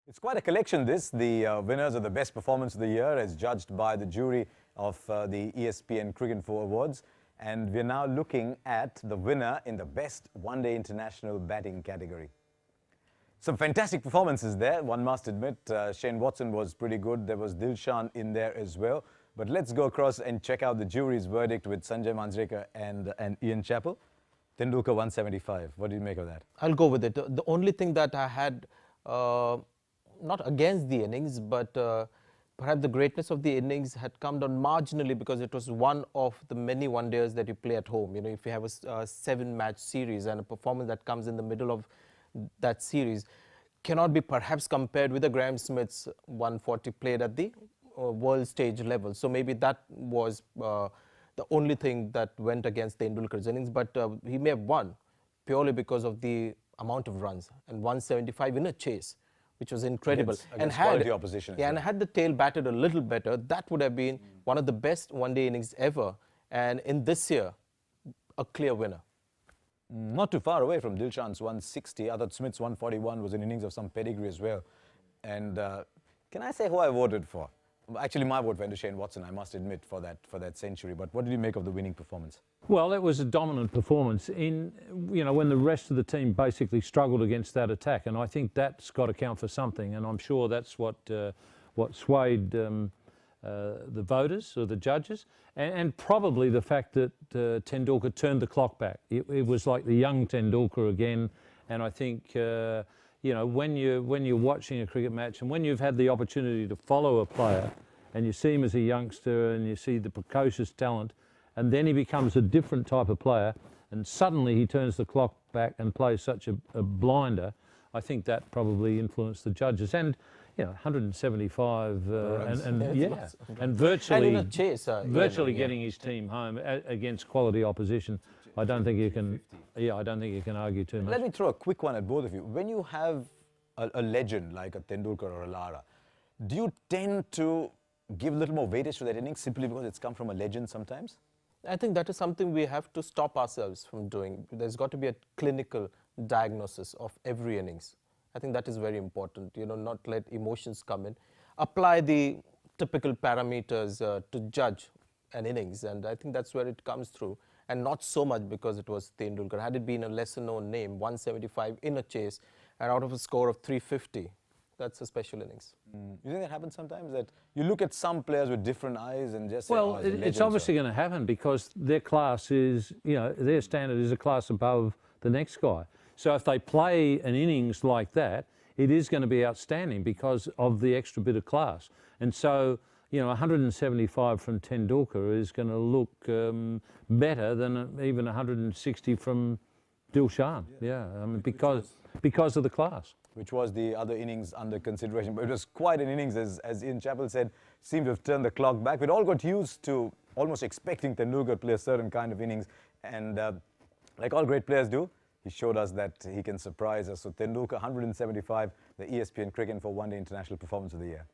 It's quite a collection, this. The winners of the best performance of the year as judged by the jury of the ESPN Cricinfo Awards. And we're now looking at the winner in the best one-day international batting category. Some fantastic performances there, one must admit. Shane Watson was pretty good. There was Dilshan in there as well. But let's go across and check out the jury's verdict with Sanjay Manjrekar and Ian Chappell. Tendulkar 175. What do you make of that? I'll go with it. The only thing that I had, not against the innings, but perhaps the greatness of the innings had come down marginally because it was one of the many one-dayers that you play at home. You know, if you have a 7-match series and a performance that comes in the middle of that series cannot be perhaps compared with the Graham Smith's 140 played at the world stage level. So maybe that was the only thing that went against the Tendulkar's innings, but he may have won purely because of the amount of runs and 175 in a chase, which was incredible. Against quality opposition. Yeah, and had the tail batted a little better, that would have been one of the best one-day innings ever. And in this year, a clear winner. Not too far away from Dilshan's 160. I thought Smith's 141 was an innings of some pedigree as well. And can I say who I voted for? Actually, my vote went to Shane Watson, I must admit, for that century. But what did you make of the winning performance? Well, it was a dominant performance in, when the rest of the team basically struggled against that attack. And I think that's got to count for something. And I'm sure that's what swayed the voters or the judges. And probably the fact that Tendulkar turned the clock back. It was like the young Tendulkar again. And I think, when you're watching a cricket match and when you've had the opportunity to follow a player and you see him as a youngster and you see the precocious talent, and then he becomes a different type of player and suddenly he turns the clock back and plays such a blinder, I think that probably influenced the judges. And 175 and virtually, and in a chase, getting his team home against quality opposition. I don't think you can. I don't think you can argue too much. Let me throw a quick one at both of you. When you have a legend like a Tendulkar or a Lara, do you tend to give a little more weightage to that innings simply because it's come from a legend sometimes? I think that is something we have to stop ourselves from doing. There's got to be a clinical diagnosis of every innings. I think that is very important, not let emotions come in. Apply the typical parameters to judge an innings, and I think that's where it comes through. And not so much because it was Tendulkar. Had it been a lesser known name, 175 in a chase, and out of a score of 350, that's a special innings. You think that happens sometimes, that you look at some players with different eyes and just say, well, it's obviously going to happen because their class is, their standard is a class above the next guy. So if they play an innings like that, it is going to be outstanding because of the extra bit of class. And so, 175 from Tendulkar is going to look better than even 160 from Dilshan. Yeah, I mean, because of the class. Which was the other innings under consideration. But it was quite an innings, as Ian Chappell said, seemed to have turned the clock back. We'd all got used to almost expecting Tendulkar to play a certain kind of innings. And like all great players do, he showed us that he can surprise us. So Tendulkar, 175, the ESPN Cricinfo One-Day International Performance of the Year.